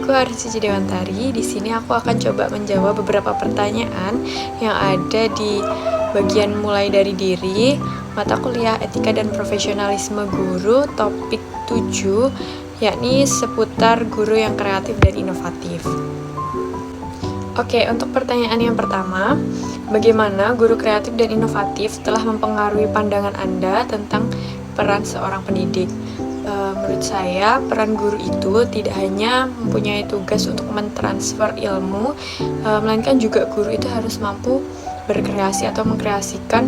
Aku Arsy Dewantari. Di sini aku akan coba menjawab beberapa pertanyaan yang ada di bagian mulai dari diri, mata kuliah etika dan profesionalisme guru, topik 7, yakni seputar guru yang kreatif dan inovatif. Oke, untuk pertanyaan yang pertama, bagaimana guru kreatif dan inovatif telah mempengaruhi pandangan Anda tentang peran seorang pendidik? Menurut saya, peran guru itu tidak hanya mempunyai tugas untuk mentransfer ilmu, melainkan juga guru itu harus mampu berkreasi atau mengkreasikan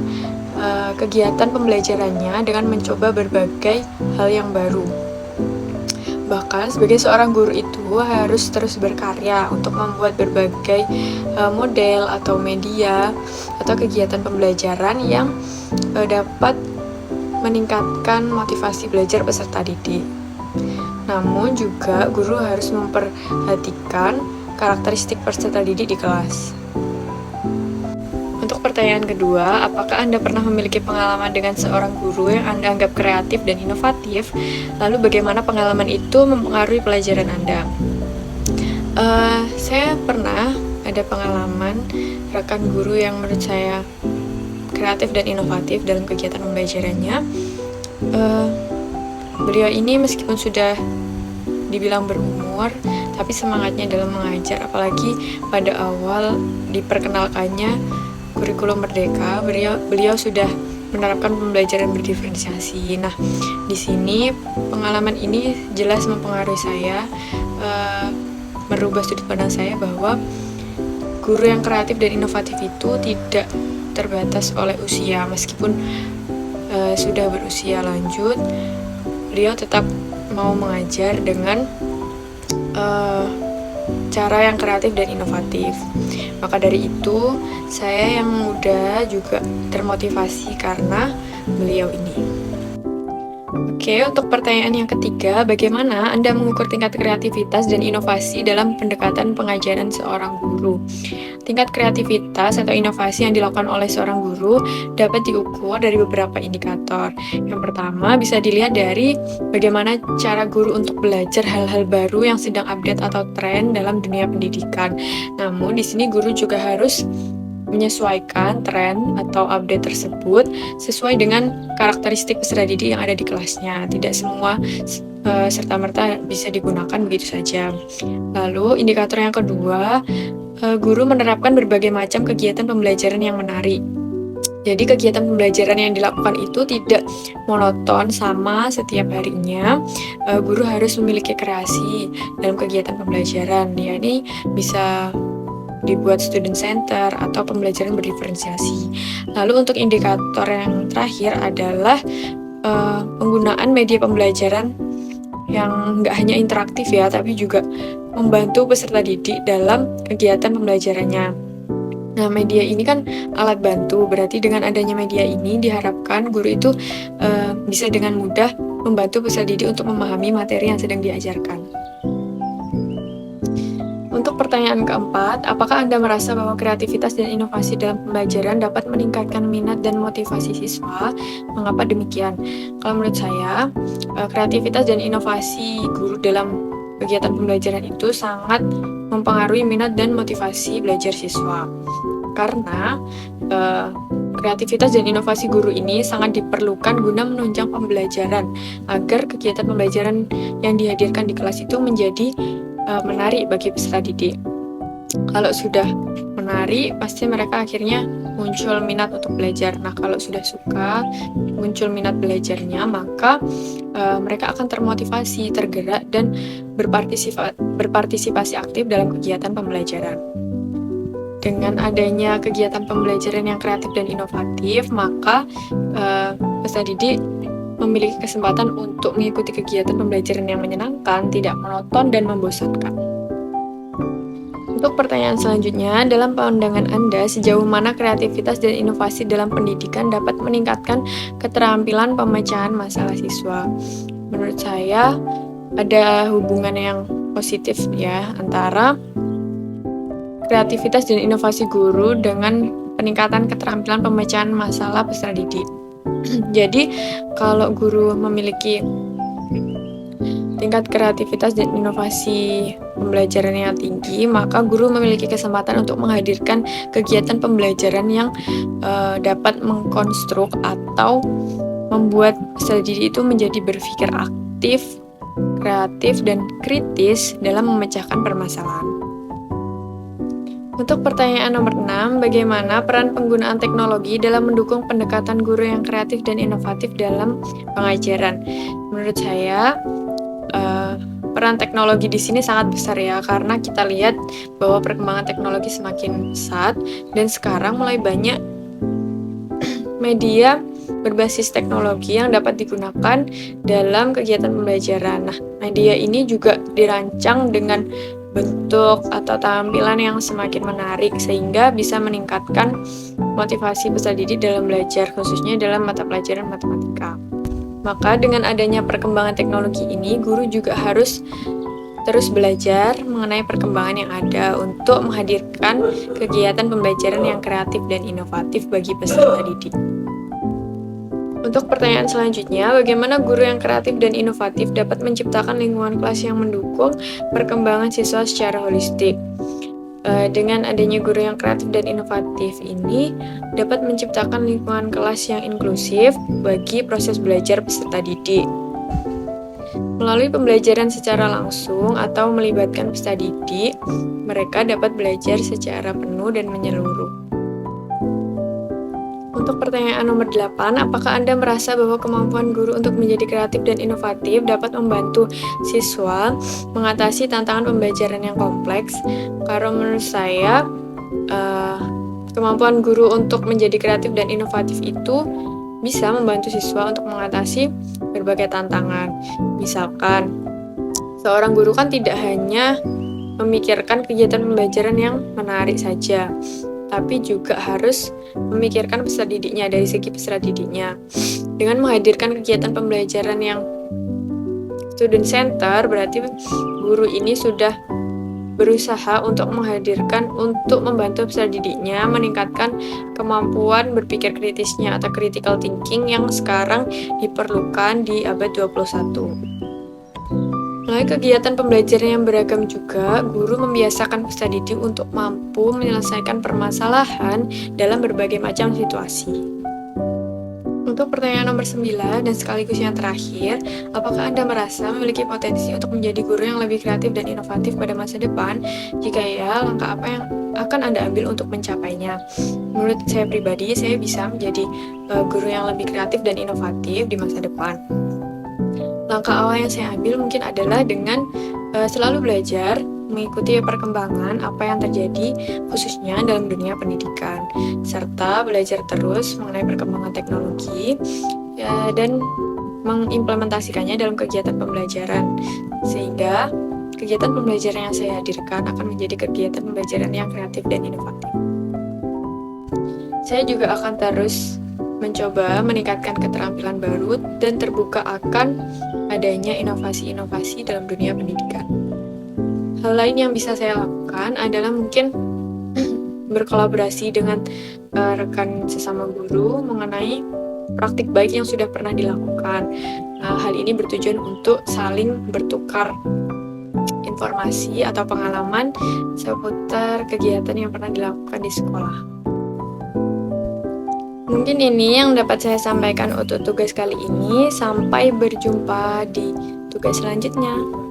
kegiatan pembelajarannya dengan mencoba berbagai hal yang baru. Bahkan sebagai seorang guru itu harus terus berkarya untuk membuat berbagai model atau media atau kegiatan pembelajaran yang dapat meningkatkan motivasi belajar peserta didik. Namun juga guru harus memperhatikan karakteristik peserta didik di kelas. Untuk pertanyaan kedua, apakah Anda pernah memiliki pengalaman dengan seorang guru yang Anda anggap kreatif dan inovatif? Lalu bagaimana pengalaman itu mempengaruhi pelajaran Anda? Saya pernah ada pengalaman rekan guru yang menurut saya kreatif dan inovatif dalam kegiatan pembelajarannya. Beliau ini meskipun sudah dibilang berumur, tapi semangatnya dalam mengajar, apalagi pada awal diperkenalkannya kurikulum Merdeka, beliau sudah menerapkan pembelajaran berdiferensiasi. Nah, di sini pengalaman ini jelas mempengaruhi saya, merubah sudut pandang saya bahwa guru yang kreatif dan inovatif itu tidak terbatas oleh usia. Meskipun sudah berusia lanjut, beliau tetap mau mengajar dengan cara yang kreatif dan inovatif. Maka dari itu, saya yang muda juga termotivasi karena beliau ini. Oke, untuk pertanyaan yang ketiga, bagaimana Anda mengukur tingkat kreativitas dan inovasi dalam pendekatan pengajaran seorang guru? Tingkat kreativitas atau inovasi yang dilakukan oleh seorang guru dapat diukur dari beberapa indikator. Yang pertama, bisa dilihat dari bagaimana cara guru untuk belajar hal-hal baru yang sedang update atau tren dalam dunia pendidikan. Namun, di sini guru juga harus menyesuaikan tren atau update tersebut sesuai dengan karakteristik peserta didik yang ada di kelasnya. Tidak semua serta-merta bisa digunakan begitu saja. Lalu, indikator yang kedua, guru menerapkan berbagai macam kegiatan pembelajaran yang menarik. Jadi kegiatan pembelajaran yang dilakukan itu tidak monoton sama setiap harinya. Guru harus memiliki kreasi dalam kegiatan pembelajaran. Yakni bisa dibuat student center atau pembelajaran berdiferensiasi. Lalu untuk indikator yang terakhir adalah penggunaan media pembelajaran yang nggak hanya interaktif ya, tapi juga membantu peserta didik dalam kegiatan pembelajarannya. Nah, media ini kan alat bantu, berarti dengan adanya media ini diharapkan guru itu bisa dengan mudah membantu peserta didik untuk memahami materi yang sedang diajarkan. Untuk pertanyaan keempat, apakah Anda merasa bahwa kreativitas dan inovasi dalam pembelajaran dapat meningkatkan minat dan motivasi siswa? Mengapa demikian? Kalau menurut saya, kreativitas dan inovasi guru dalam kegiatan pembelajaran itu sangat mempengaruhi minat dan motivasi belajar siswa. Karena kreativitas dan inovasi guru ini sangat diperlukan guna menunjang pembelajaran agar kegiatan pembelajaran yang dihadirkan di kelas itu menjadi menarik bagi peserta didik. Kalau sudah menarik, pasti mereka akhirnya muncul minat untuk belajar. Nah, kalau sudah suka, muncul minat belajarnya, maka mereka akan termotivasi, tergerak, dan berpartisipasi aktif dalam kegiatan pembelajaran. Dengan adanya kegiatan pembelajaran yang kreatif dan inovatif, maka peserta didik memiliki kesempatan untuk mengikuti kegiatan pembelajaran yang menyenangkan, tidak monoton, dan membosankan. Untuk pertanyaan selanjutnya, dalam pandangan Anda, sejauh mana kreativitas dan inovasi dalam pendidikan dapat meningkatkan keterampilan pemecahan masalah siswa? Menurut saya, ada hubungan yang positif ya antara kreativitas dan inovasi guru dengan peningkatan keterampilan pemecahan masalah peserta didik. Jadi, kalau guru memiliki tingkat kreativitas dan inovasi pembelajaran yang tinggi, maka guru memiliki kesempatan untuk menghadirkan kegiatan pembelajaran yang dapat mengkonstruk atau membuat peserta didik itu menjadi berpikir aktif, kreatif, dan kritis dalam memecahkan permasalahan. Untuk pertanyaan nomor 6, bagaimana peran penggunaan teknologi dalam mendukung pendekatan guru yang kreatif dan inovatif dalam pengajaran? Menurut saya, peran teknologi di sini sangat besar ya, karena kita lihat bahwa perkembangan teknologi semakin pesat dan sekarang mulai banyak media berbasis teknologi yang dapat digunakan dalam kegiatan pembelajaran. Nah, media ini juga dirancang dengan bentuk atau tampilan yang semakin menarik sehingga bisa meningkatkan motivasi peserta didik dalam belajar, khususnya dalam mata pelajaran matematika. Maka dengan adanya perkembangan teknologi ini, guru juga harus terus belajar mengenai perkembangan yang ada untuk menghadirkan kegiatan pembelajaran yang kreatif dan inovatif bagi peserta didik. Untuk pertanyaan selanjutnya, bagaimana guru yang kreatif dan inovatif dapat menciptakan lingkungan kelas yang mendukung perkembangan siswa secara holistik? Dengan adanya guru yang kreatif dan inovatif ini dapat menciptakan lingkungan kelas yang inklusif bagi proses belajar peserta didik. Melalui pembelajaran secara langsung atau melibatkan peserta didik, mereka dapat belajar secara penuh dan menyeluruh. Untuk pertanyaan nomor 8, apakah Anda merasa bahwa kemampuan guru untuk menjadi kreatif dan inovatif dapat membantu siswa mengatasi tantangan pembelajaran yang kompleks? Karena menurut saya, kemampuan guru untuk menjadi kreatif dan inovatif itu bisa membantu siswa untuk mengatasi berbagai tantangan. Misalkan, seorang guru kan tidak hanya memikirkan kegiatan pembelajaran yang menarik saja, tapi juga harus memikirkan peserta didiknya dari segi peserta didiknya. Dengan menghadirkan kegiatan pembelajaran yang student center, berarti guru ini sudah berusaha untuk membantu peserta didiknya meningkatkan kemampuan berpikir kritisnya atau critical thinking yang sekarang diperlukan di abad 21. Melalui kegiatan pembelajaran yang beragam juga, guru membiasakan peserta didik untuk mampu menyelesaikan permasalahan dalam berbagai macam situasi. Untuk pertanyaan nomor 9 dan sekaligus yang terakhir, apakah Anda merasa memiliki potensi untuk menjadi guru yang lebih kreatif dan inovatif pada masa depan? Jika ya, langkah apa yang akan Anda ambil untuk mencapainya? Menurut saya pribadi, saya bisa menjadi guru yang lebih kreatif dan inovatif di masa depan. Langkah awal yang saya ambil mungkin adalah dengan selalu belajar, mengikuti perkembangan apa yang terjadi khususnya dalam dunia pendidikan, serta belajar terus mengenai perkembangan teknologi dan mengimplementasikannya dalam kegiatan pembelajaran, sehingga kegiatan pembelajaran yang saya hadirkan akan menjadi kegiatan pembelajaran yang kreatif dan inovatif. Saya juga akan terus mencoba meningkatkan keterampilan baru dan terbuka akan adanya inovasi-inovasi dalam dunia pendidikan. Hal lain yang bisa saya lakukan adalah mungkin berkolaborasi dengan rekan sesama guru mengenai praktik baik yang sudah pernah dilakukan. Hal ini bertujuan untuk saling bertukar informasi atau pengalaman seputar kegiatan yang pernah dilakukan di sekolah. Mungkin ini yang dapat saya sampaikan untuk tugas kali ini. Sampai berjumpa di tugas selanjutnya.